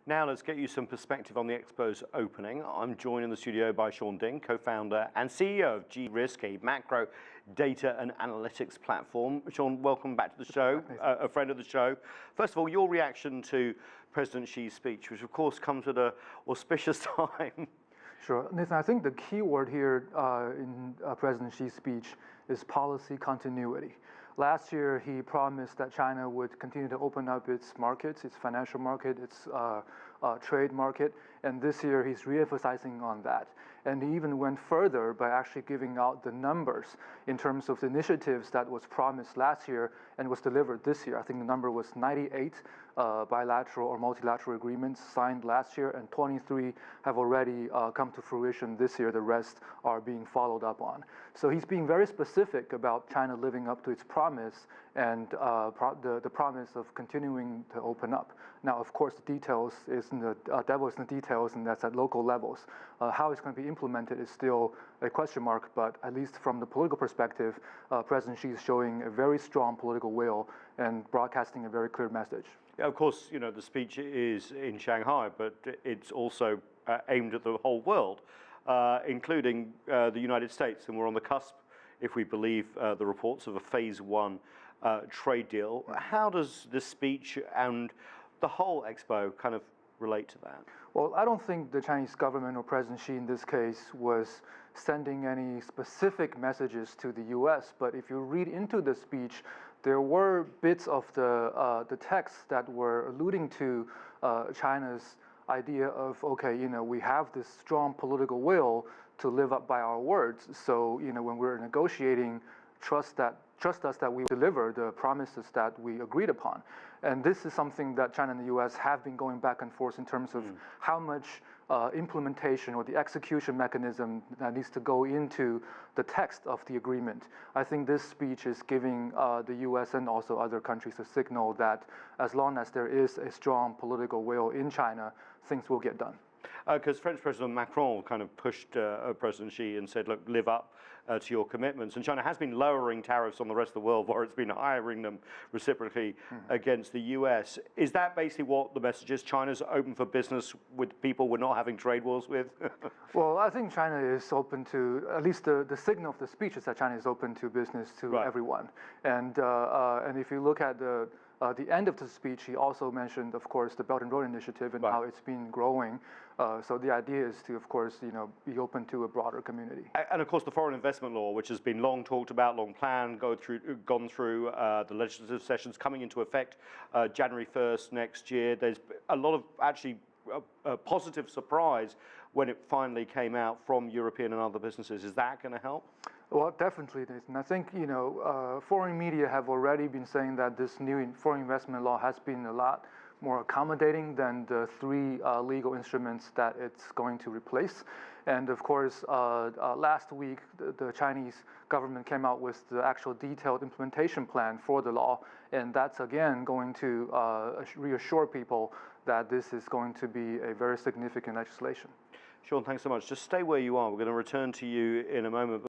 Now let's get you some perspective on the Expo's opening. I'm joined in the studio by Sean Ding, co-founder and CEO of G-Risk, a macro data and analytics platform. Sean, welcome back to the show, a friend of the show. First of all, your reaction to President Xi's speech, which of course comes at an auspicious time. Sure. Nathan, I think the key word here in President Xi's speech is policy continuity. Last year, he promised that China would continue to open up its markets, its financial market, its trade market, and this year he's re-emphasizing on that. And he even went further by actually giving out the numbers in terms of the initiatives that was promised last year and was delivered this year. I think the number was 98 bilateral or multilateral agreements signed last year, and 23 have already come to fruition this year. The rest are being followed up on. So he's being very specific about China living up to its promise and the promise of continuing to open up. Now, of course, the details is in the devil is in the details, and that's at local levels. How it's going to be implemented is still a question mark, but at least from the political perspective, President Xi is showing a very strong political will and broadcasting a very clear message. Yeah, of course, you know, the speech is in Shanghai, but it's also aimed at the whole world, including the United States, and we're on the cusp, if we believe the reports, of a phase one trade deal. How does this speech and the whole Expo kind of relate to that? Well, I don't think the Chinese government or President Xi in this case was sending any specific messages to the U.S., but if you read into the speech, there were bits of the text that were alluding to China's idea of, okay, you know, we have this strong political will to live up by our words. So, you know, when we're negotiating, trust us that we deliver the promises that we agreed upon. And this is something that China and the U.S. have been going back and forth in terms of how much implementation or the execution mechanism that needs to go into the text of the agreement. I think this speech is giving the U.S. and also other countries a signal that as long as there is a strong political will in China, things will get done. Because French President Macron kind of pushed President Xi and said, look, live up to your commitments. And China has been lowering tariffs on the rest of the world, or it's been hiring them reciprocally against the US. Is that basically what the message is? China's open for business with people we're not having trade wars with? Well, I think China is open to, at least the signal of the speech is that China is open to business to everyone. And if you look at the end of the speech, he also mentioned, of course, the Belt and Road Initiative and how it's been growing. So the idea is to, of course, you know, be open to a broader community. And of course, the foreign investment law, which has been long talked about, long planned, gone through the legislative sessions, coming into effect January 1st next year. There's a lot of actually a positive surprise when it finally came out from European and other businesses. Is that going to help? Well, definitely, Nathan. I think, you know, foreign media have already been saying that this new foreign investment law has been a lot more accommodating than the three legal instruments that it's going to replace. And of course, last week, the Chinese government came out with the actual detailed implementation plan for the law. And that's, again, going to reassure people that this is going to be a very significant legislation. Sean, thanks so much. Just stay where you are. We're going to return to you in a moment.